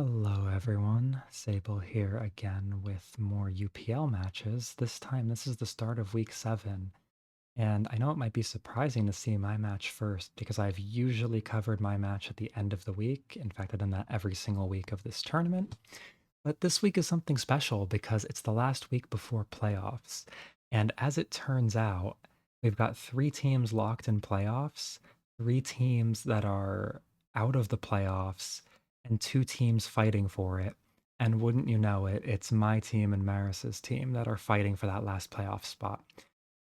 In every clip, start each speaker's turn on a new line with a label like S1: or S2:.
S1: Hello everyone, Sable here again with more UPL matches. This time, this is the start of week 7, and I know it might be surprising to see my match first because I've usually covered my match at the end of the week. In fact, I've done that every single week of this tournament. But this week is something special because it's the last week before playoffs. And as it turns out, we've got 3 teams locked in playoffs, 3 teams that are out of the playoffs, and 2 teams fighting for it. And wouldn't you know it, it's my team and Maris's team that are fighting for that last playoff spot.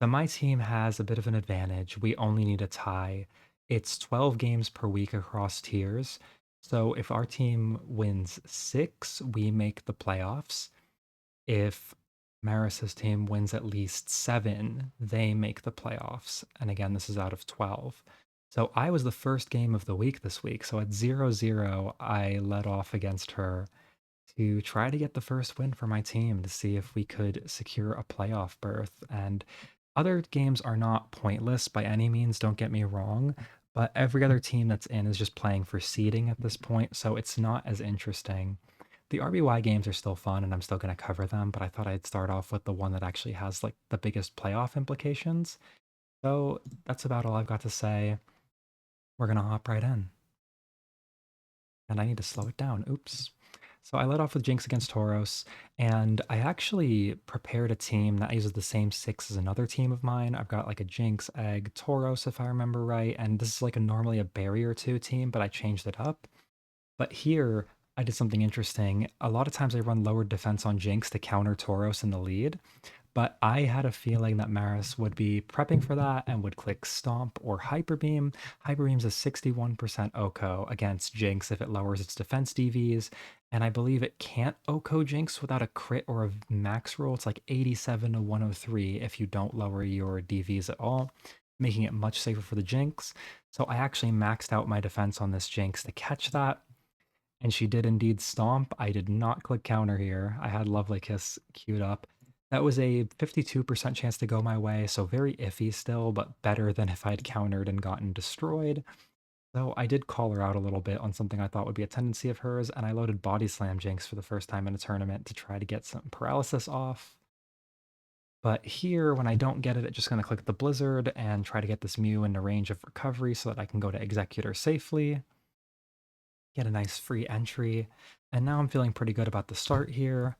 S1: So my team has a bit of an advantage. We only need a tie. It's 12 games per week across tiers. So if our team wins 6, we make the playoffs. If Maris's team wins at least 7, they make the playoffs. And again, this is out of 12. So I was the first game of the week this week. So at 0-0, I led off against her to try to get the first win for my team to see if we could secure a playoff berth. And other games are not pointless by any means, don't get me wrong, but every other team that's in is just playing for seeding at this point, so it's not as interesting. The RBY games are still fun and I'm still going to cover them, but I thought I'd start off with the one that actually has like the biggest playoff implications. So that's about all I've got to say. We're going to hop right in. And I need to slow it down. Oops. So I led off with Jinx against Tauros, and I actually prepared a team that uses the same 6 as another team of mine. I've got like a Jinx, Egg, Tauros, if I remember right, and this is like normally a barrier 2 team, but I changed it up. But here, I did something interesting. A lot of times I run lowered defense on Jinx to counter Tauros in the lead, but I had a feeling that Maris would be prepping for that and would click Stomp or Hyper Beam. Hyper Beam's a 61% OHKO against Jinx if it lowers its defense DVs, and I believe it can't OHKO Jinx without a crit or a max roll. It's like 87 to 103 if you don't lower your DVs at all, making it much safer for the Jinx. So I actually maxed out my defense on this Jinx to catch that. And she did indeed stomp. I did not click counter here. I had Lovely Kiss queued up. That was a 52% chance to go my way, so very iffy still, but better than if I'd countered and gotten destroyed. So I did call her out a little bit on something I thought would be a tendency of hers, and I loaded Body Slam Jinx for the first time in a tournament to try to get some paralysis off. But here, when I don't get it, it's just going to click the Blizzard and try to get this Mew into range of recovery so that I can go to Executor safely, get a nice free entry, and now I'm feeling pretty good about the start here.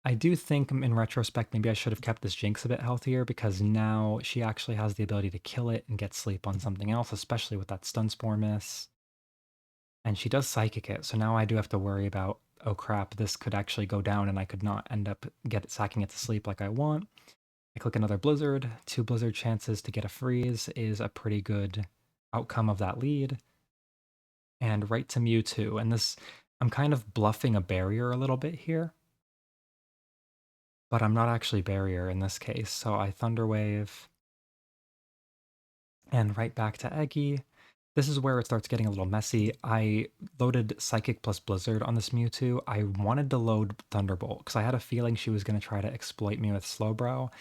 S1: I do think in retrospect, maybe I should have kept this Jinx a bit healthier because now she actually has the ability to kill it and get sleep on something else, especially with that Stun Spore miss. And she does Psychic it, so now I do have to worry about, oh crap, this could actually go down and I could not end up sacking it to sleep like I want. I click another Blizzard. 2 Blizzard chances to get a freeze is a pretty good outcome of that lead. And right to Mewtwo. And this, I'm kind of bluffing a barrier a little bit here, but I'm not actually barrier in this case. So I Thunder Wave and right back to Eggy. This is where it starts getting a little messy. I loaded Psychic plus Blizzard on this Mewtwo. I wanted to load Thunderbolt because I had a feeling she was going to try to exploit me with Slowbro,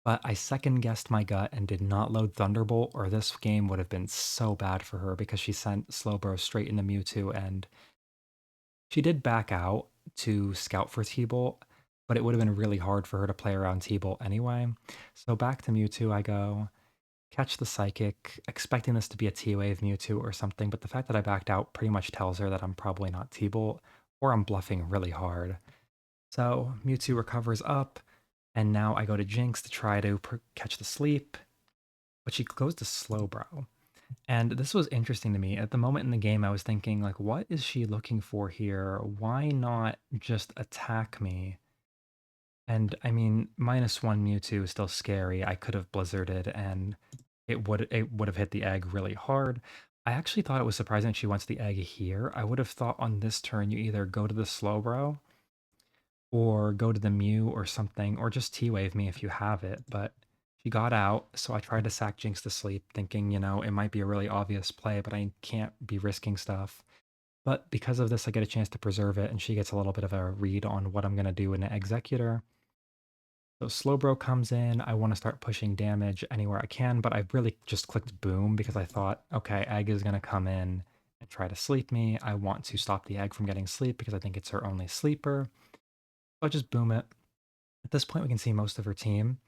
S1: but I second guessed my gut and did not load Thunderbolt, or this game would have been so bad for her because she sent Slowbro straight into Mewtwo, and she did back out to scout for T-Bolt, but it would have been really hard for her to play around T-Bolt anyway. So back to Mewtwo I go, catch the Psychic, expecting this to be a T-Wave Mewtwo or something, but the fact that I backed out pretty much tells her that I'm probably not T-Bolt, or I'm bluffing really hard. So Mewtwo recovers up, and now I go to Jinx to try to catch the sleep, but she goes to Slowbro. And this was interesting to me. At the moment in the game, I was thinking, like, what is she looking for here? Why not just attack me? And I mean, -1 Mewtwo is still scary. I could have Blizzarded and it would have hit the egg really hard. I actually thought it was surprising that she wants the egg here. I would have thought on this turn you either go to the Slowbro or go to the Mew or something, or just T-Wave me if you have it, but she got out, so I tried to sack Jinx to sleep, thinking, it might be a really obvious play, but I can't be risking stuff. But because of this, I get a chance to preserve it, and she gets a little bit of a read on what I'm going to do in an Executor. So Slowbro comes in, I want to start pushing damage anywhere I can, but I really just clicked Boom because I thought, okay, Egg is going to come in and try to sleep me. I want to stop the egg from getting sleep because I think it's her only sleeper. So I just boom it. At this point, we can see most of her team,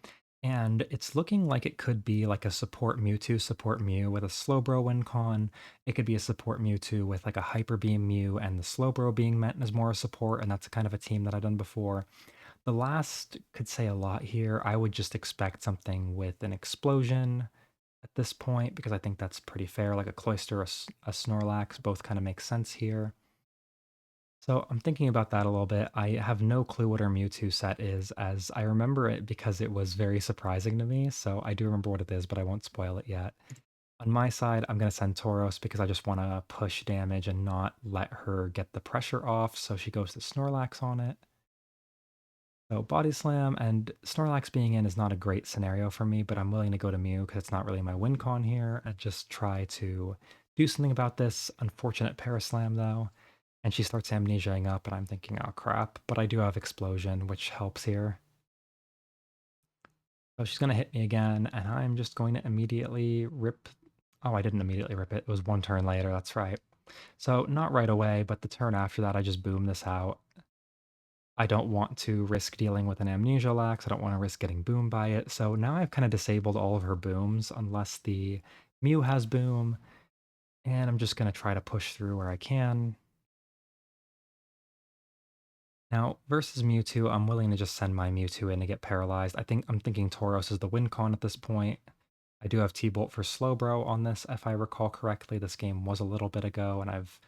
S1: and it's looking like it could be like a support Mewtwo, support Mew with a Slowbro win con. It could be a support Mewtwo with like a Hyper Beam Mew and the Slowbro being meant as more support, and that's kind of a team that I've done before. The last could say a lot here. I would just expect something with an explosion at this point because I think that's pretty fair. Like a Cloyster, a Snorlax, both kind of make sense here. So I'm thinking about that a little bit. I have no clue what our Mewtwo set is, as I remember it because it was very surprising to me. So I do remember what it is, but I won't spoil it yet. On my side, I'm going to send Tauros because I just want to push damage and not let her get the pressure off. So she goes to Snorlax on it. So Body Slam and Snorlax being in is not a great scenario for me, but I'm willing to go to Mew because it's not really my win con here and just try to do something about this. Unfortunate Paraslam though. And she starts amnesiaing up, and I'm thinking, oh crap. But I do have Explosion, which helps here. So she's going to hit me again, and I'm just going to immediately rip. Oh, I didn't immediately rip it. It was one turn later. That's right. So not right away, but the turn after that, I just boom this out. I don't want to risk dealing with an Amnesia Lax. I don't want to risk getting boomed by it. So now I've kind of disabled all of her booms unless the Mew has boom. And I'm just going to try to push through where I can. Now, versus Mewtwo, I'm willing to just send my Mewtwo in to get paralyzed. I'm thinking Tauros is the win con at this point. I do have T-Bolt for Slowbro on this, if I recall correctly. This game was a little bit ago, and I've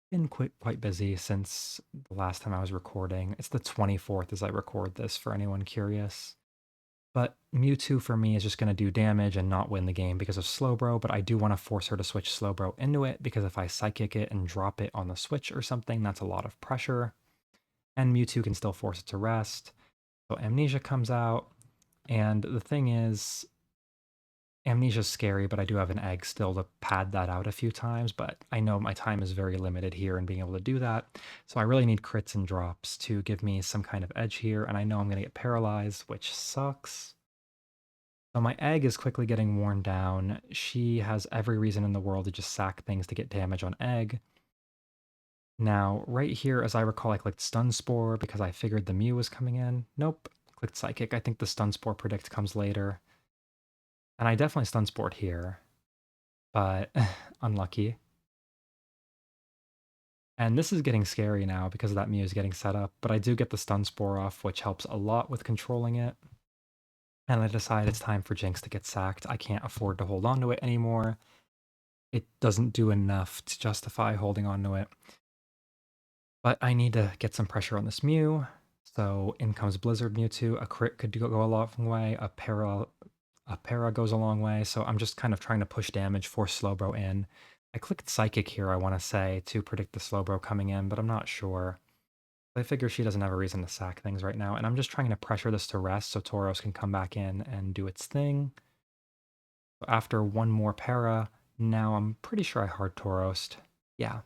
S1: been quite busy since the last time I was recording. It's the 24th as I record this, for anyone curious. But Mewtwo for me is just going to do damage and not win the game because of Slowbro, but I do want to force her to switch Slowbro into it because if I Psychic it and drop it on the switch or something, that's a lot of pressure. And Mewtwo can still force it to rest. So Amnesia comes out, and the thing is, Amnesia's scary, but I do have an egg still to pad that out a few times, but I know my time is very limited here in being able to do that. So I really need crits and drops to give me some kind of edge here, and I know I'm going to get paralyzed, which sucks. So my egg is quickly getting worn down. She has every reason in the world to just sack things to get damage on egg. Now, right here, as I recall, I clicked Stun Spore because I figured the Mew was coming in. Nope, clicked Psychic. I think the Stun Spore Predict comes later. And I definitely Stun Spored here, but unlucky. And this is getting scary now because that Mew is getting set up, but I do get the Stun Spore off, which helps a lot with controlling it. And I decide it's time for Jinx to get sacked. I can't afford to hold on to it anymore. It doesn't do enough to justify holding on to it. But I need to get some pressure on this Mew. So in comes Blizzard Mewtwo. A crit could go a long way. A para goes a long way. So I'm just kind of trying to push damage, force Slowbro in. I clicked Psychic here, I want to say, to predict the Slowbro coming in, but I'm not sure. I figure she doesn't have a reason to sack things right now, and I'm just trying to pressure this to rest so Tauros can come back in and do its thing. So after one more para, now I'm pretty sure I hard Tauros. Yeah.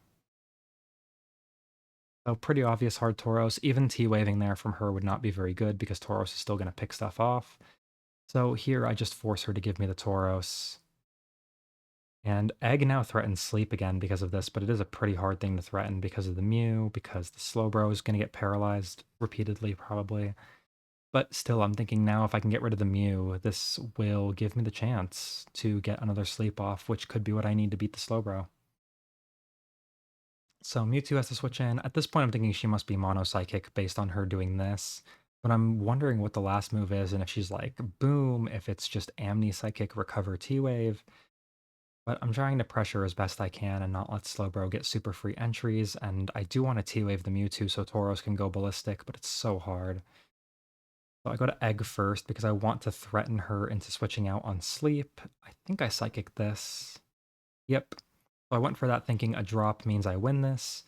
S1: So pretty obvious hard Tauros. Even T-waving there from her would not be very good because Tauros is still going to pick stuff off. So here I just force her to give me the Tauros. And Egg now threatens sleep again because of this, but it is a pretty hard thing to threaten because of the Mew, because the Slowbro is going to get paralyzed repeatedly probably. But still, I'm thinking now if I can get rid of the Mew, this will give me the chance to get another sleep off, which could be what I need to beat the Slowbro. So Mewtwo has to switch in. At this point, I'm thinking she must be Mono Psychic based on her doing this. But I'm wondering what the last move is, and if she's like, boom, if it's just Amni Psychic, recover T-Wave. But I'm trying to pressure as best I can and not let Slowbro get super free entries, and I do want to T-Wave the Mewtwo so Tauros can go ballistic, but it's so hard. So I go to Egg first because I want to threaten her into switching out on Sleep. I think I Psychic this. Yep. So I went for that thinking a drop means I win this.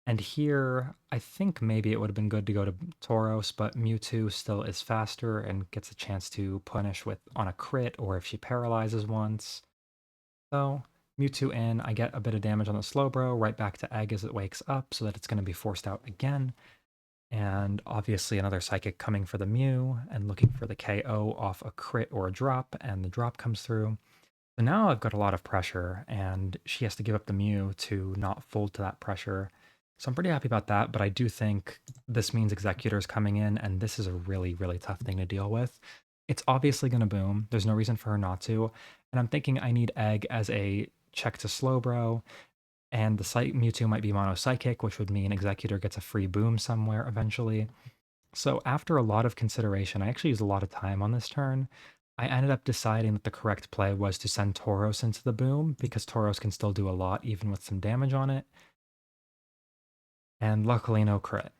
S1: And here, I think maybe it would have been good to go to Tauros, but Mewtwo still is faster and gets a chance to punish with on a crit or if she paralyzes once. So Mewtwo in, I get a bit of damage on the Slowbro, right back to Egg as it wakes up so that it's going to be forced out again. And obviously another Psychic coming for the Mew and looking for the KO off a crit or a drop, and the drop comes through. So now I've got a lot of pressure, and she has to give up the Mew to not fold to that pressure. So I'm pretty happy about that, but I do think this means Executor's coming in, and this is a really, really tough thing to deal with. It's obviously going to boom. There's no reason for her not to. And I'm thinking I need Egg as a check to Slowbro, and the Mewtwo might be Mono Psychic, which would mean Executor gets a free boom somewhere eventually. So after a lot of consideration, I actually used a lot of time on this turn. I ended up deciding that the correct play was to send Tauros into the boom because Tauros can still do a lot even with some damage on it. And luckily no crit.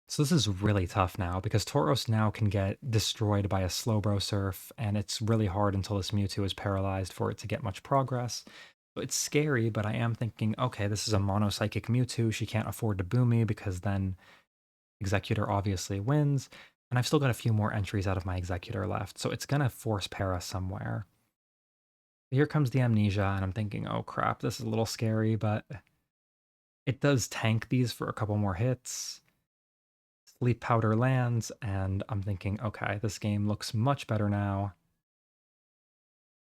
S1: So this is really tough now because Tauros now can get destroyed by a Slowbro Surf, and it's really hard until this Mewtwo is paralyzed for it to get much progress. So it's scary, but I am thinking, okay, this is a Mono Psychic Mewtwo. She can't afford to boom me because then Executor obviously wins, and I've still got a few more entries out of my Executor left, so it's gonna force Para somewhere. Here comes the Amnesia, and I'm thinking, oh crap, this is a little scary, but it does tank these for a couple more hits. Sleep Powder lands, and I'm thinking, okay, this game looks much better now.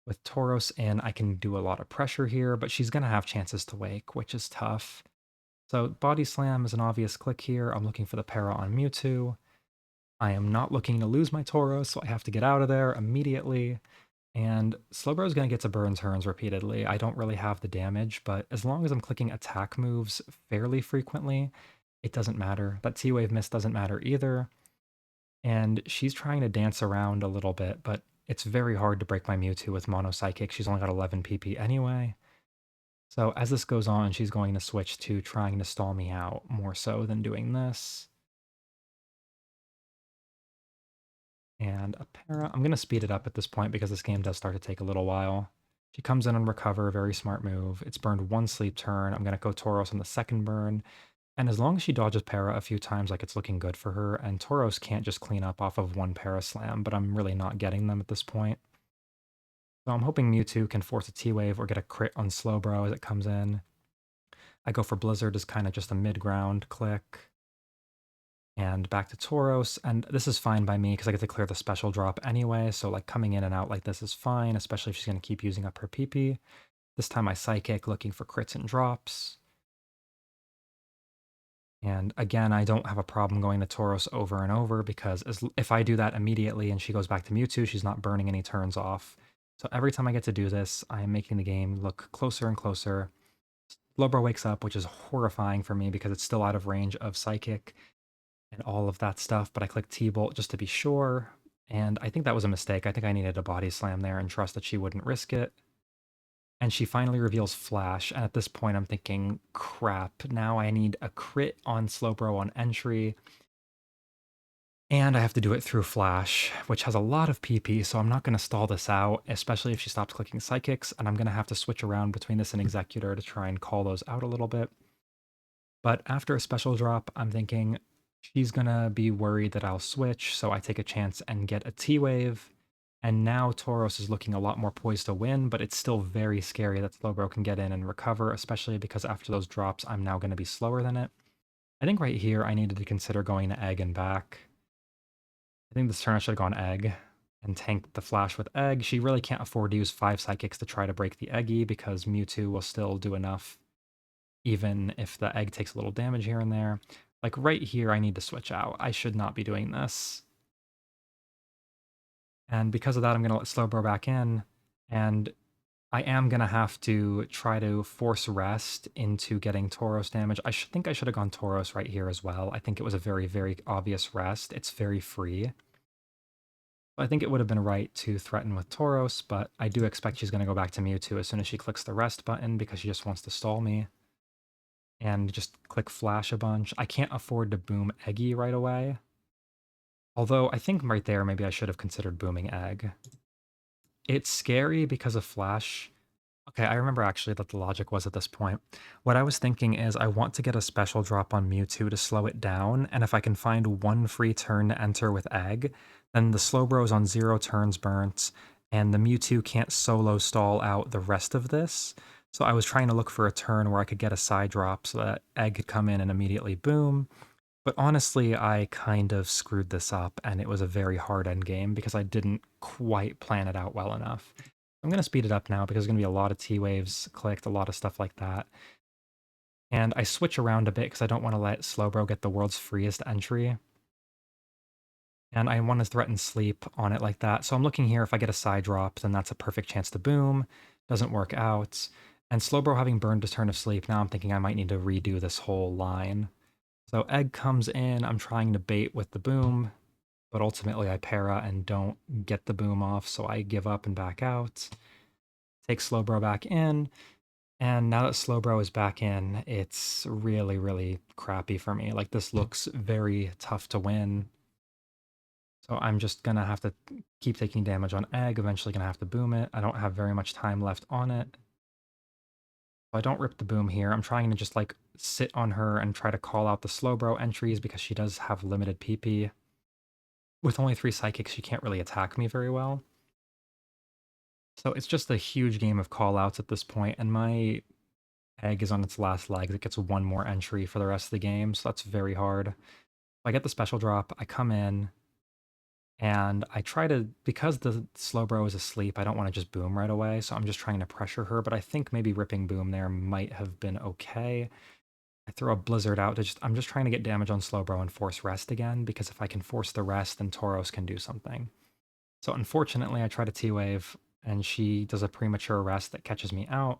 S1: With Tauros in, I can do a lot of pressure here, but she's gonna have chances to wake, which is tough. So Body Slam is an obvious click here. I'm looking for the Para on Mewtwo. I am not looking to lose my Tauros, so I have to get out of there immediately. And Slowbro is going to get to burn turns repeatedly. I don't really have the damage, but as long as I'm clicking attack moves fairly frequently, it doesn't matter. That T-Wave miss doesn't matter either. And she's trying to dance around a little bit, but it's very hard to break my Mewtwo with Mono Psychic. She's only got 11 PP anyway. So as this goes on, she's going to switch to trying to stall me out more so than doing this. And a para. I'm going to speed it up at this point because this game does start to take a little while. She comes in and recover, very smart move. It's burned one sleep turn. I'm going to go Tauros on the second burn. And as long as she dodges para a few times, like it's looking good for her. And Tauros can't just clean up off of one para slam, but I'm really not getting them at this point. So I'm hoping Mewtwo can force a T-Wave or get a crit on Slowbro as it comes in. I go for Blizzard as kind of just a mid-ground click. And back to Tauros, and this is fine by me because I get to clear the special drop anyway, so like coming in and out like this is fine, especially if she's going to keep using up her PP. This time I Psychic, looking for crits and drops. And again, I don't have a problem going to Tauros over and over because if I do that immediately and she goes back to Mewtwo, she's not burning any turns off. So every time I get to do this, I am making the game look closer and closer. Slowbro wakes up, which is horrifying for me because it's still out of range of Psychic and all of that stuff, but I clicked T-Bolt just to be sure, and I think that was a mistake. I think I needed a body slam there and trust that she wouldn't risk it. And she finally reveals Flash, and at this point I'm thinking, crap, now I need a crit on Slowbro on entry, and I have to do it through Flash, which has a lot of PP, so I'm not going to stall this out, especially if she stops clicking Psychics, and I'm going to have to switch around between this and Executor to try and call those out a little bit. But after a special drop, I'm thinking she's gonna be worried that I'll switch, so I take a chance and get a T-Wave. And now Tauros is looking a lot more poised to win, but it's still very scary that Slowbro can get in and recover, especially because after those drops, I'm now going to be slower than it. I think right here I needed to consider going to Egg and back. I think this turn I should have gone Egg and tanked the Flash with Egg. She really can't afford to use 5 Psychics to try to break the Eggy because Mewtwo will still do enough even if the egg takes a little damage here and there. Like right here, I need to switch out. I should not be doing this. And because of that, I'm going to let Slowbro back in. And I am going to have to try to force rest into getting Tauros damage. I think I should have gone Tauros right here as well. I think it was a very, very obvious rest. It's very free. I think it would have been right to threaten with Tauros, but I do expect she's going to go back to Mewtwo as soon as she clicks the rest button because she just wants to stall me. And just click Flash a bunch. I can't afford to boom Eggy right away. Although I think right there, maybe I should have considered booming Egg. It's scary because of Flash. Okay, I remember actually that the logic was at this point. What I was thinking is I want to get a special drop on Mewtwo to slow it down, and if I can find one free turn to enter with Egg, then the Slowbro is on 0 turns burnt, and the Mewtwo can't solo stall out the rest of this. So I was trying to look for a turn where I could get a side drop so that Egg could come in and immediately boom. But honestly, I kind of screwed this up, and it was a very hard end game because I didn't quite plan it out well enough. I'm going to speed it up now because there's going to be a lot of T-waves clicked, a lot of stuff like that. And I switch around a bit because I don't want to let Slowbro get the world's freest entry. And I want to threaten sleep on it like that. So I'm looking here, if I get a side drop, then that's a perfect chance to boom. Doesn't work out. And Slowbro having burned a turn of sleep, now I'm thinking I might need to redo this whole line. So egg comes in, I'm trying to bait with the boom, but ultimately I para and don't get the boom off, so I give up and back out. Take Slowbro back in, and now that Slowbro is back in, it's really, really crappy for me. Like, this looks very tough to win. So I'm just gonna have to keep taking damage on egg, eventually gonna have to boom it. I don't have very much time left on it. So I don't rip the boom here. I'm trying to just like sit on her and try to call out the Slowbro entries because she does have limited PP. With only 3 psychics, she can't really attack me very well. So it's just a huge game of callouts at this point, and my egg is on its last legs. It gets 1 more entry for the rest of the game, so that's very hard. I get the special drop, I come in, and I try to, because the Slowbro is asleep, I don't want to just boom right away, so I'm just trying to pressure her, but I think maybe ripping boom there might have been okay. I throw a Blizzard out to I'm just trying to get damage on Slowbro and force rest again, because if I can force the rest, then Tauros can do something. So unfortunately, I try to T-Wave, and she does a premature rest that catches me out.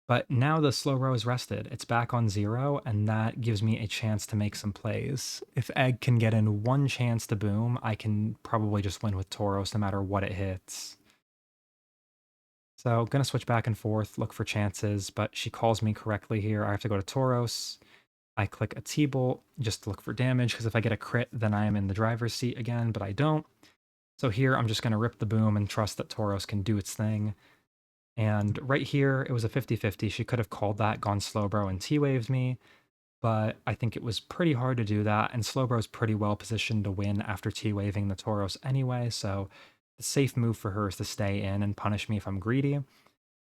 S1: But now the Slowbro is rested. It's back on 0, and that gives me a chance to make some plays. If Egg can get in 1 chance to boom, I can probably just win with Tauros no matter what it hits. So gonna switch back and forth, look for chances, but she calls me correctly here. I have to go to Tauros. I click a T-Bolt just to look for damage, because if I get a crit, then I am in the driver's seat again, but I don't. So here, I'm just going to rip the boom and trust that Tauros can do its thing. And right here, it was a 50-50. She could have called that, gone Slowbro, and T-Waved me, but I think it was pretty hard to do that, and Slowbro's pretty well positioned to win after T-Waving the Tauros anyway, so the safe move for her is to stay in and punish me if I'm greedy.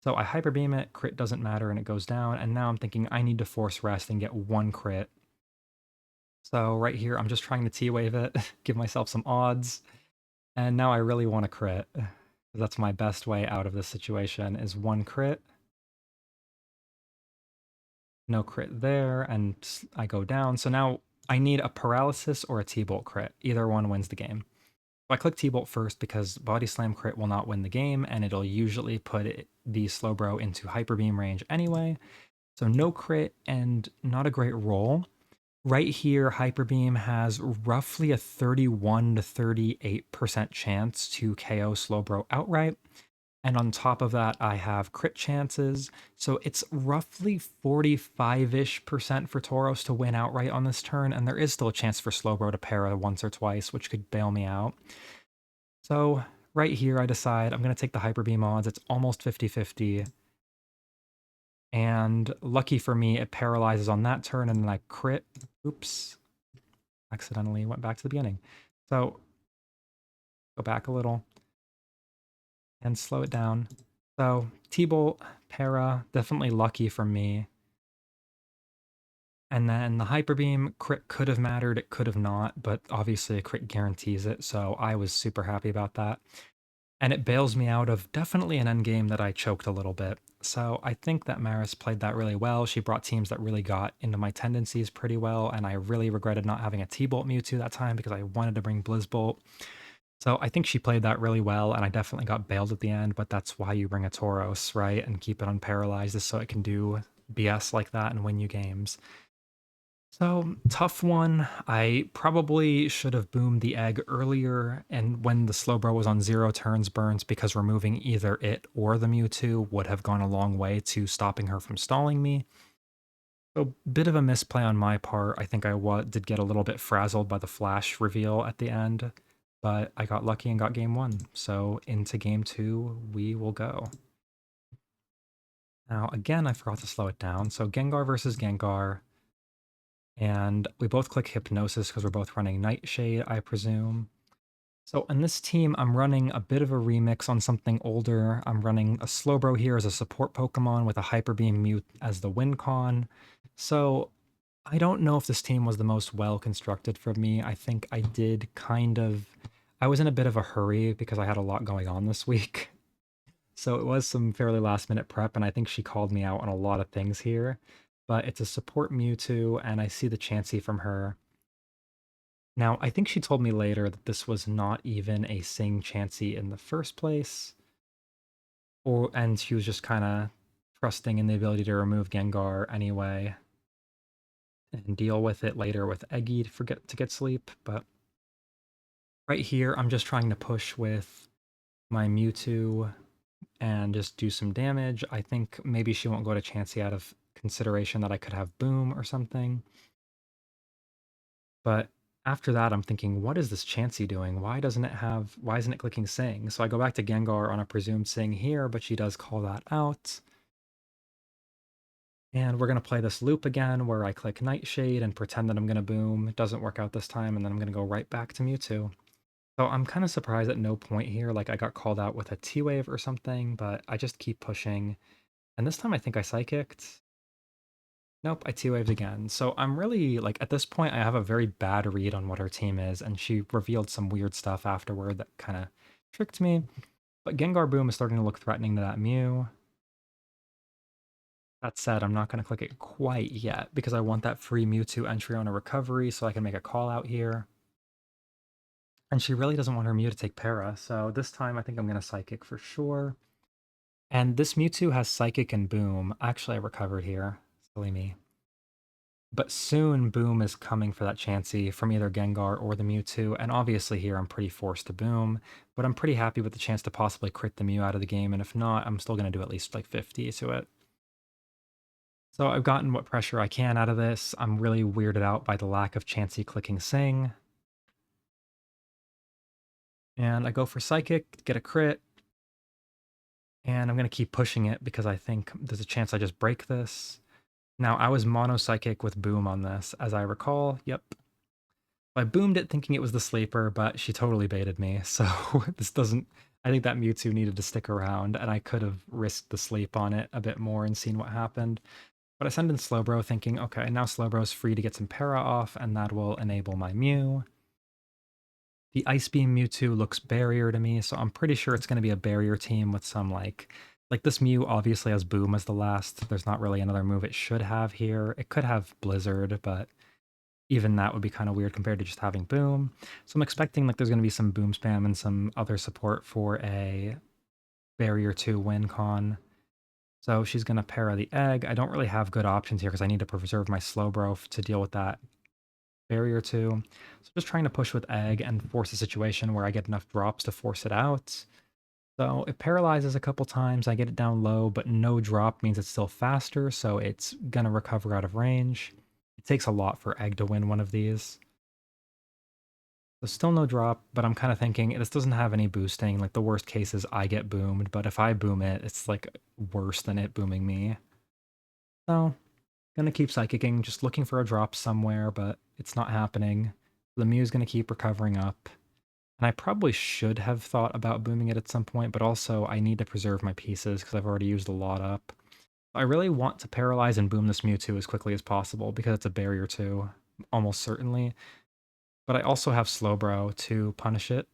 S1: So I Hyper Beam it, crit doesn't matter, and it goes down, and now I'm thinking I need to force rest and get 1 crit. So right here, I'm just trying to T-Wave it, give myself some odds, and now I really want to crit. That's my best way out of this situation, is 1 crit. No crit there, and I go down. So now I need a paralysis or a T-Bolt crit. Either one wins the game. So I click T-Bolt first because Body Slam crit will not win the game, and it'll usually put the Slowbro into Hyper Beam range anyway. So no crit and not a great roll. Right here, Hyper Beam has roughly a 31 to 38% chance to KO Slowbro outright. And on top of that, I have crit chances. So it's roughly 45-ish% for Tauros to win outright on this turn. And there is still a chance for Slowbro to para once or twice, which could bail me out. So right here, I decide I'm going to take the Hyper Beam odds. It's almost 50-50. And lucky for me, it paralyzes on that turn, and then I crit. Oops. Accidentally went back to the beginning. So go back a little and slow it down. So T-Bolt, para, definitely lucky for me. And then the Hyper Beam crit could have mattered, it could have not, but obviously a crit guarantees it, so I was super happy about that. And it bails me out of definitely an endgame that I choked a little bit. So I think that Maris played that really well. She brought teams that really got into my tendencies pretty well, and I really regretted not having a T-Bolt Mewtwo that time because I wanted to bring Blizzbolt. So I think she played that really well, and I definitely got bailed at the end, but that's why you bring a Tauros, right? And keep it unparalyzed, is so it can do BS like that and win you games. So, tough one. I probably should have boomed the egg earlier, and when the Slowbro was on 0 turns burns, because removing either it or the Mewtwo would have gone a long way to stopping her from stalling me. So, bit of a misplay on my part. I think I did get a little bit frazzled by the flash reveal at the end, but I got lucky and got game 1. So, into game 2, we will go. Now, again, I forgot to slow it down. So, Gengar versus Gengar. And we both click Hypnosis because we're both running Nightshade, I presume. So in this team, I'm running a bit of a remix on something older. I'm running a Slowbro here as a support Pokemon with a Hyper Beam Mute as the win con. So I don't know if this team was the most well constructed for me. I think I did I was in a bit of a hurry because I had a lot going on this week. So it was some fairly last minute prep, and I think she called me out on a lot of things here. But it's a support Mewtwo, and I see the Chansey from her. Now, I think she told me later that this was not even a Sing Chansey in the first place, and she was just kind of trusting in the ability to remove Gengar anyway and deal with it later with Eggy to get sleep. But right here, I'm just trying to push with my Mewtwo and just do some damage. I think maybe she won't go to Chansey out of consideration that I could have Boom or something. But after that, I'm thinking, what is this Chansey doing? Why isn't it clicking Sing? So I go back to Gengar on a presumed Sing here, but she does call that out. And we're going to play this loop again where I click Nightshade and pretend that I'm going to Boom. It doesn't work out this time, and then I'm going to go right back to Mewtwo. So I'm kind of surprised at no point here, like I got called out with a T-Wave or something, but I just keep pushing. And this time I think I Psychicked. Nope, I T-Waved again. So I'm really, like, at this point, I have a very bad read on what her team is, and she revealed some weird stuff afterward that kind of tricked me. But Gengar Boom is starting to look threatening to that Mew. That said, I'm not going to click it quite yet, because I want that free Mewtwo entry on a recovery so I can make a call out here. And she really doesn't want her Mew to take Para, so this time I think I'm going to Psychic for sure. And this Mewtwo has Psychic and Boom. Actually, I recovered here. Silly me. But soon, Boom is coming for that Chansey from either Gengar or the Mewtwo, and obviously here I'm pretty forced to Boom, but I'm pretty happy with the chance to possibly crit the Mew out of the game, and if not, I'm still going to do at least like 50 to it. So I've gotten what pressure I can out of this. I'm really weirded out by the lack of Chansey clicking Sing. And I go for Psychic, get a crit, and I'm going to keep pushing it because I think there's a chance I just break this. Now, I was mono Psychic with Boom on this, as I recall. Yep. I boomed it thinking it was the sleeper, but she totally baited me. So this doesn't. I think that Mewtwo needed to stick around, and I could have risked the sleep on it a bit more and seen what happened. But I send in Slowbro thinking, okay, now Slowbro's free to get some Para off, and that will enable my Mew. The Ice Beam Mewtwo looks barrier to me, so I'm pretty sure it's going to be a barrier team with some like this Mew obviously has Boom as the last. There's not really another move it should have here. It could have Blizzard, but even that would be kind of weird compared to just having Boom. So I'm expecting like there's going to be some Boom spam and some other support for a barrier 2 win con. So she's going to Para the egg. I don't really have good options here because I need to preserve my Slowbro to deal with that barrier 2. So just trying to push with egg and force a situation where I get enough drops to force it out. So it paralyzes a couple times. I get it down low, but no drop means it's still faster, so it's going to recover out of range. It takes a lot for egg to win one of these. So still no drop, but I'm kind of thinking this doesn't have any boosting. Like the worst case is I get boomed, but if I boom it, it's like worse than it booming me. So gonna keep psychicking, just looking for a drop somewhere, but it's not happening. The Mew's gonna keep recovering up. And I probably should have thought about booming it at some point, but also I need to preserve my pieces because I've already used a lot up. I really want to paralyze and boom this Mewtwo as quickly as possible because it's a barrier 2, almost certainly. But I also have Slowbro to punish it.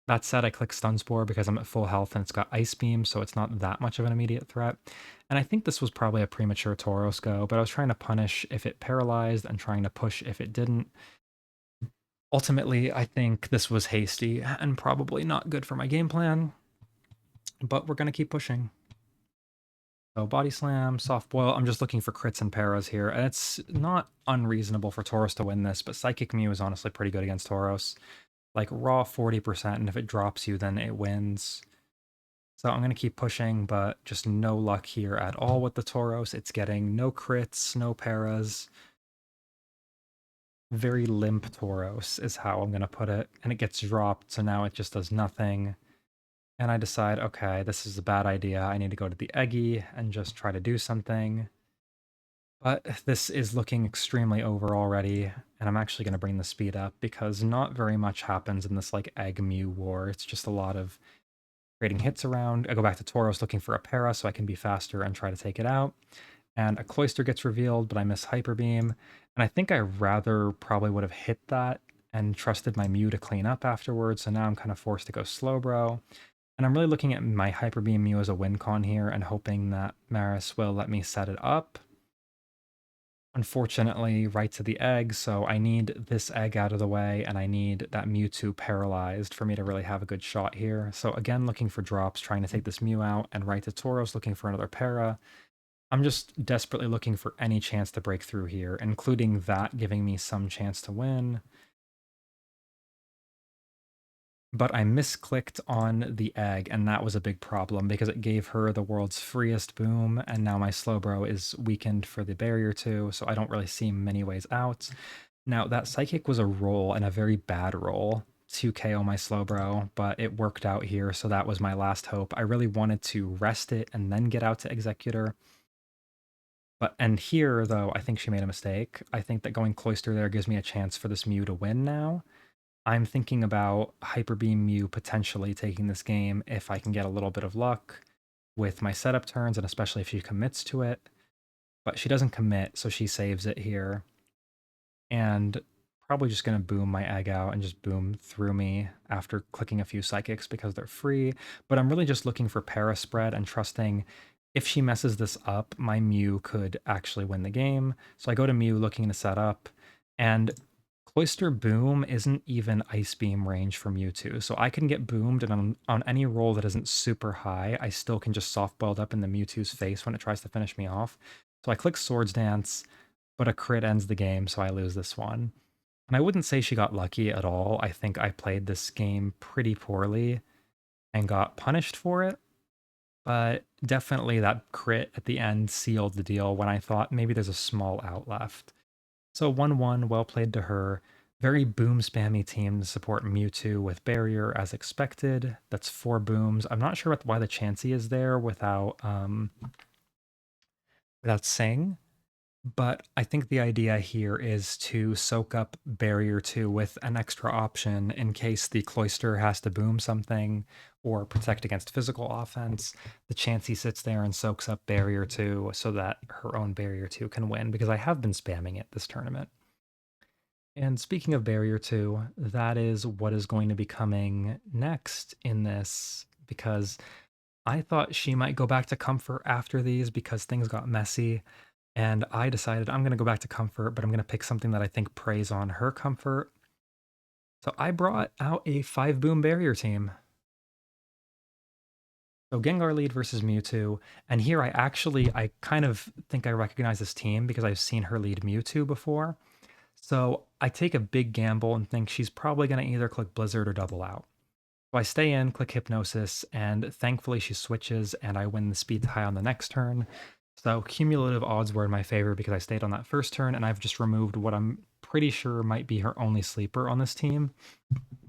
S1: That said, I click Stun Spore because I'm at full health and it's got Ice Beam, so it's not that much of an immediate threat. And I think this was probably a premature Tauros go, but I was trying to punish if it paralyzed and trying to push if it didn't. Ultimately, I think this was hasty and probably not good for my game plan, but we're going to keep pushing. So Body Slam, Soft Boil, I'm just looking for crits and paras here, and it's not unreasonable for Tauros to win this, but Psychic Mew is honestly pretty good against Tauros. Like raw 40%, and if it drops you, then it wins. So I'm going to keep pushing, but just no luck here at all with the Tauros. It's getting no crits, no paras. Very limp Tauros is how I'm going to put it. And it gets dropped, so now it just does nothing. And I decide, okay, this is a bad idea. I need to go to the Eggy and just try to do something. But this is looking extremely over already, and I'm actually going to bring the speed up because not very much happens in this like Egg Mew war. It's just a lot of creating hits around. I go back to Tauros looking for a para so I can be faster and try to take it out. And a Cloyster gets revealed, but I miss Hyper Beam. And I think I rather probably would have hit that and trusted my Mew to clean up afterwards. So now I'm kind of forced to go Slowbro. And I'm really looking at my Hyper Beam Mew as a win con here and hoping that Maris will let me set it up. Unfortunately, right to the egg, so I need this egg out of the way, and I need that Mewtwo paralyzed for me to really have a good shot here. So again, looking for drops, trying to take this Mew out, and right to Tauros, looking for another para. I'm just desperately looking for any chance to break through here, including that giving me some chance to win. But I misclicked on the egg, and that was a big problem because it gave her the world's freest boom, and now my Slowbro is weakened for the barrier too, so I don't really see many ways out. Now, that Psychic was a roll, and a very bad roll, to KO my Slowbro, but it worked out here, so that was my last hope. I really wanted to rest it and then get out to Executor. And here, though, I think she made a mistake. I think that going Cloister there gives me a chance for this Mew to win now. I'm thinking about Hyper Beam Mew potentially taking this game if I can get a little bit of luck with my setup turns, and especially if she commits to it. But she doesn't commit, so she saves it here. And probably just going to boom my egg out and just boom through me after clicking a few psychics because they're free. But I'm really just looking for para spread and trusting if she messes this up, my Mew could actually win the game. So I go to Mew looking to set up, and Cloister Boom isn't even Ice Beam range for Mewtwo, so I can get boomed, and on any roll that isn't super high, I still can just softballed up in the Mewtwo's face when it tries to finish me off. So I click Swords Dance, but a crit ends the game, so I lose this one. And I wouldn't say she got lucky at all. I think I played this game pretty poorly and got punished for it. But definitely that crit at the end sealed the deal when I thought maybe there's a small out left. So 1-1, well played to her. Very boom spammy team to support Mewtwo with Barrier as expected. That's 4 booms. I'm not sure why the Chansey is there without Sing. But I think the idea here is to soak up Barrier 2 with an extra option in case the Cloister has to boom something or protect against physical offense. The Chansey sits there and soaks up Barrier 2 so that her own Barrier 2 can win, because I have been spamming it this tournament. And speaking of Barrier 2, that is what is going to be coming next in this, because I thought she might go back to Comfort after these because things got messy. And I decided I'm going to go back to Comfort, but I'm going to pick something that I think preys on her Comfort. So I brought out a 5 boom barrier team. So Gengar lead versus Mewtwo. And here I kind of think I recognize this team because I've seen her lead Mewtwo before. So I take a big gamble and think she's probably going to either click Blizzard or double out. So I stay in, click Hypnosis, and thankfully she switches and I win the speed tie on the next turn. So cumulative odds were in my favor because I stayed on that first turn, and I've just removed what I'm pretty sure might be her only sleeper on this team.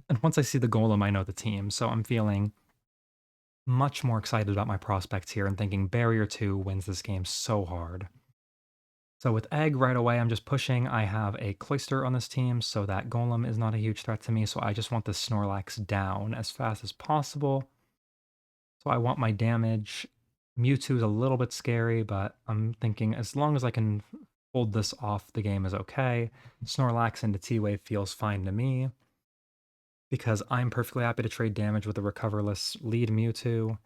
S1: And once I see the Golem, I know the team, so I'm feeling much more excited about my prospects here and thinking Barrier 2 wins this game so hard. So with Egg right away, I'm just pushing. I have a Cloister on this team, so that Golem is not a huge threat to me, so I just want the Snorlax down as fast as possible. So I want my damage. Mewtwo is a little bit scary, but I'm thinking as long as I can hold this off, the game is okay. Snorlax into T-Wave feels fine to me because I'm perfectly happy to trade damage with a recoverless lead Mewtwo.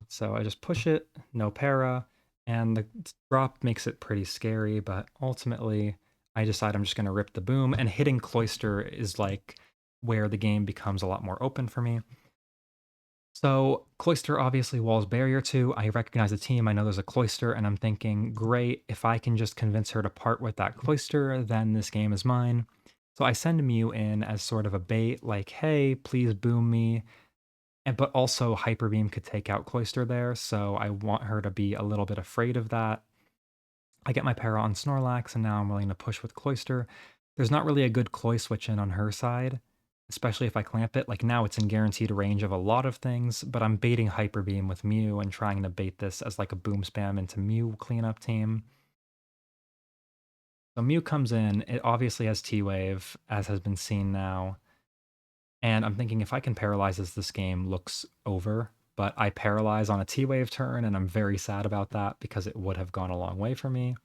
S1: So I just push it, no para, and the drop makes it pretty scary, but ultimately I decide I'm just going to rip the boom, and hitting Cloister is like where the game becomes a lot more open for me. So Cloister obviously walls Barrier 2. I recognize the team. I know there's a Cloister, and I'm thinking, great, if I can just convince her to part with that Cloister, then this game is mine. So I send Mew in as sort of a bait, like, hey, please boom me. But also Hyper Beam could take out Cloister there, so I want her to be a little bit afraid of that. I get my para on Snorlax, and now I'm willing to push with Cloister. There's not really a good Cloy switch in on her side, especially if I clamp it. Like now it's in guaranteed range of a lot of things, but I'm baiting Hyper Beam with Mew and trying to bait this as like a boom spam into Mew cleanup team. So Mew comes in, it obviously has T-Wave, as has been seen now. And I'm thinking if I can paralyze this game looks over, but I paralyze on a T-Wave turn, and I'm very sad about that because it would have gone a long way for me.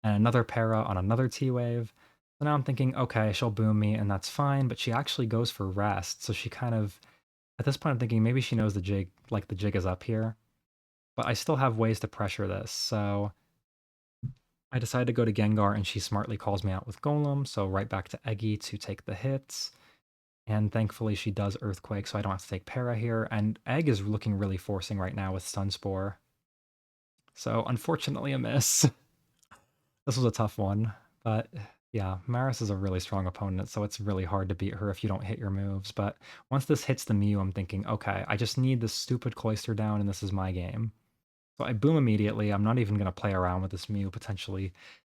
S1: And another para on another T-Wave. So now I'm thinking, okay, she'll boom me, and that's fine, but she actually goes for rest, so she kind of At this point, I'm thinking maybe she knows the jig, like the jig is up here, but I still have ways to pressure this. So I decide to go to Gengar, and she smartly calls me out with Golem. So right back to Eggy to take the hits. And thankfully, she does Earthquake, so I don't have to take Para here. And Egg is looking really forcing right now with Sunspore. So unfortunately, a miss. This was a tough one, but yeah, Maris is a really strong opponent, so it's really hard to beat her if you don't hit your moves. But once this hits the Mew, I'm thinking, okay, I just need this stupid Cloyster down, and this is my game. So I boom immediately. I'm not even going to play around with this Mew potentially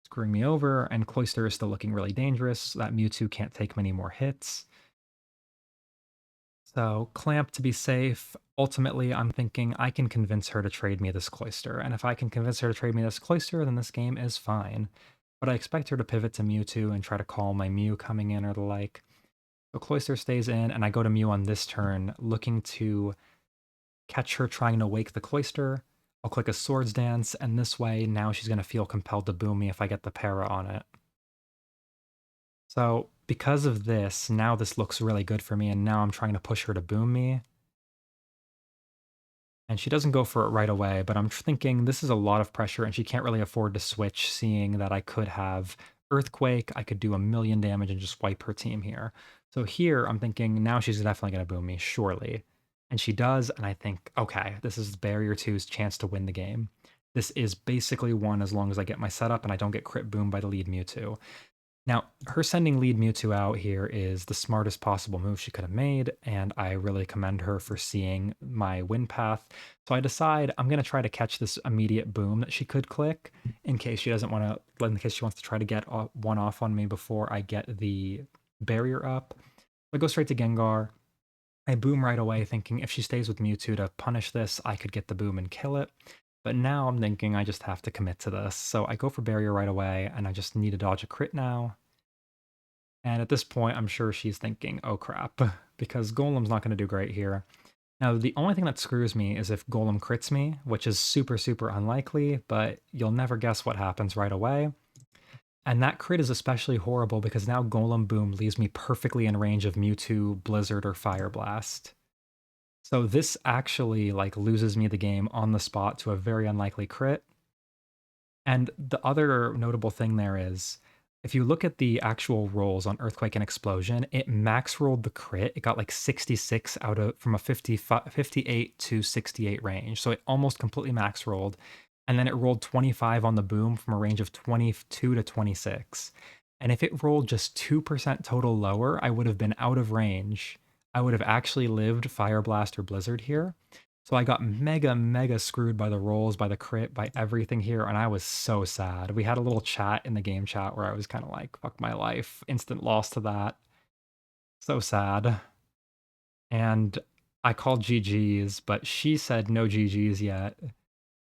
S1: screwing me over, and Cloyster is still looking really dangerous. That Mewtwo can't take many more hits. So Clamp to be safe. Ultimately, I'm thinking I can convince her to trade me this Cloyster, and if I can convince her to trade me this Cloyster, then this game is fine. But I expect her to pivot to Mewtwo and try to call my Mew coming in or the like. So Cloyster stays in, and I go to Mew on this turn, looking to catch her trying to wake the Cloyster. I'll click a Swords Dance, and this way, now she's going to feel compelled to boom me if I get the para on it. So because of this, now this looks really good for me, and now I'm trying to push her to boom me. And she doesn't go for it right away, but I'm thinking this is a lot of pressure, and she can't really afford to switch, seeing that I could have Earthquake, I could do a million damage and just wipe her team here. So here, I'm thinking now she's definitely going to boom me, surely. And she does, and I think, okay, this is Barrier 2's chance to win the game. This is basically one as long as I get my setup and I don't get crit boomed by the lead Mewtwo. Now, her sending lead Mewtwo out here is the smartest possible move she could have made, and I really commend her for seeing my win path. So I decide I'm going to try to catch this immediate boom that she could click in case she doesn't want to, in case she wants to try to get one off on me before I get the barrier up. I go straight to Gengar. I boom right away, thinking if she stays with Mewtwo to punish this, I could get the boom and kill it. But now I'm thinking I just have to commit to this. So I go for barrier right away, and I just need to dodge a crit now. And at this point, I'm sure she's thinking, oh crap, because Golem's not going to do great here. Now, the only thing that screws me is if Golem crits me, which is super, super unlikely, but you'll never guess what happens right away. And that crit is especially horrible because now Golem Boom leaves me perfectly in range of Mewtwo, Blizzard, or Fire Blast. So this actually like loses me the game on the spot to a very unlikely crit. And the other notable thing there is, if you look at the actual rolls on Earthquake and Explosion, it max rolled the crit. It got like 66 out of from a 58 to 68 range. So it almost completely max rolled. And then it rolled 25 on the boom from a range of 22 to 26. And if it rolled just 2% total lower, I would have been out of range. I would have actually lived Fire Blast or Blizzard here. So I got mega, mega screwed by the rolls, by the crit, by everything here, and I was so sad. We had a little chat in the game chat where I was kind of like, fuck my life, instant loss to that. So sad. And I called GG's, but she said no GG's yet.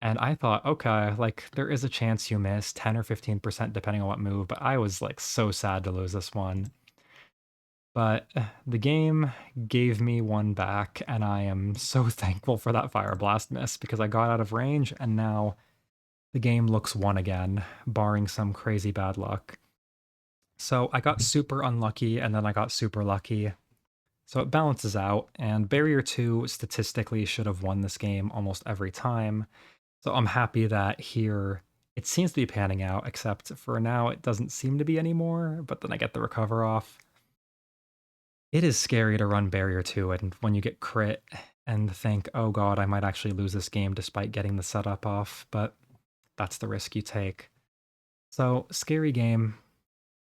S1: And I thought, okay, like there is a chance you miss 10 or 15% depending on what move, but I was like so sad to lose this one. But the game gave me one back, and I am so thankful for that Fire Blast miss because I got out of range, and now the game looks won again, barring some crazy bad luck. So I got super unlucky, and then I got super lucky. So it balances out, and Barrier 2 statistically should have won this game almost every time. So I'm happy that here it seems to be panning out, except for now it doesn't seem to be anymore, but then I get the recover off. It is scary to run Barrier 2 and when you get crit and think, oh god, I might actually lose this game despite getting the setup off, but that's the risk you take. So, scary game.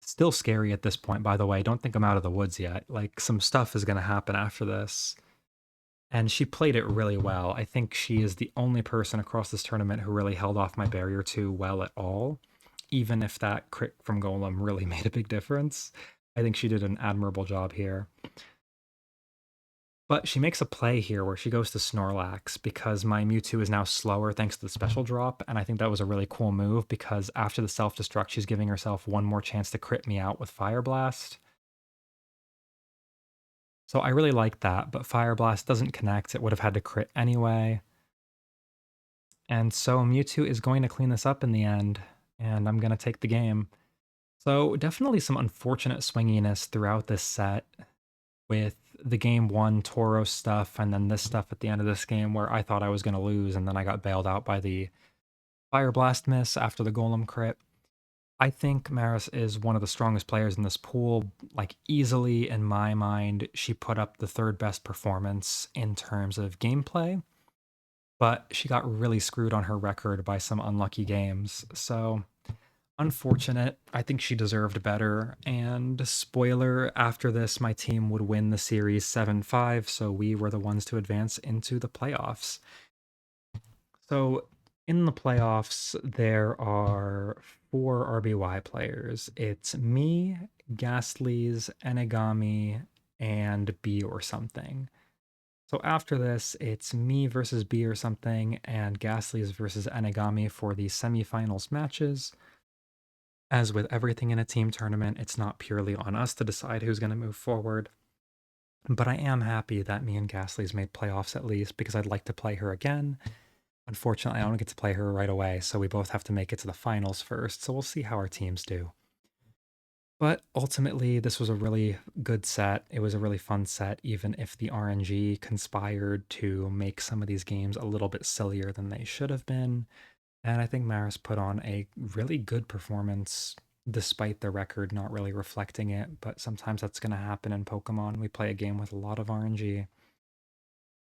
S1: Still scary at this point, by the way. Don't think I'm out of the woods yet. Like, some stuff is going to happen after this. And she played it really well. I think she is the only person across this tournament who really held off my Barrier 2 well at all, even if that crit from Golem really made a big difference. I think she did an admirable job here. But she makes a play here where she goes to Snorlax because my Mewtwo is now slower thanks to the special drop, and I think that was a really cool move because after the self-destruct, she's giving herself one more chance to crit me out with Fire Blast. So I really like that, but Fire Blast doesn't connect. It would have had to crit anyway. And so Mewtwo is going to clean this up in the end, and I'm going to take the game. So definitely some unfortunate swinginess throughout this set with the game one Toro stuff and then this stuff at the end of this game where I thought I was going to lose and then I got bailed out by the Fire Blast miss after the Golem crit. I think Maris is one of the strongest players in this pool. Like, easily, in my mind, she put up the third best performance in terms of gameplay, but she got really screwed on her record by some unlucky games. So, unfortunate. I think she deserved better. And spoiler, after this, my team would win the series 7-5, so we were the ones to advance into the playoffs. So in the playoffs, there are four RBY players. It's me, Ghastly's, Enigami, and B or something. So after this, it's me versus B or something, and Ghastly's versus Enigami for the semifinals matches. As with everything in a team tournament, it's not purely on us to decide who's going to move forward. But I am happy that me and Ghastly's made playoffs at least because I'd like to play her again. Unfortunately, I don't get to play her right away, so we both have to make it to the finals first, so we'll see how our teams do. But ultimately, this was a really good set. It was a really fun set, even if the RNG conspired to make some of these games a little bit sillier than they should have been. And I think Maris put on a really good performance, despite the record not really reflecting it. But sometimes that's going to happen in Pokemon. We play a game with a lot of RNG.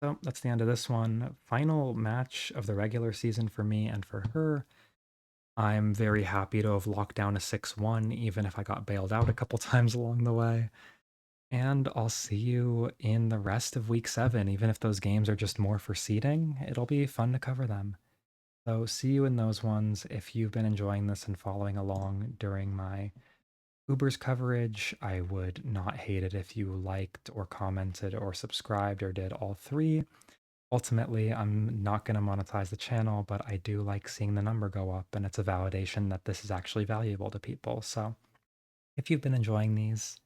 S1: So that's the end of this one. Final match of the regular season for me and for her. I'm very happy to have locked down a 6-1, even if I got bailed out a couple times along the way. And I'll see you in the rest of week 7, even if those games are just more for seeding. It'll be fun to cover them. So see you in those ones. If you've been enjoying this and following along during my Ubers coverage, I would not hate it if you liked or commented or subscribed or did all three. Ultimately, I'm not going to monetize the channel, but I do like seeing the number go up, and it's a validation that this is actually valuable to people. So if you've been enjoying these,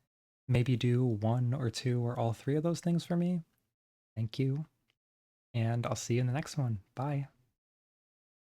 S1: maybe do one or two or all three of those things for me. Thank you, and I'll see you in the next one. Bye.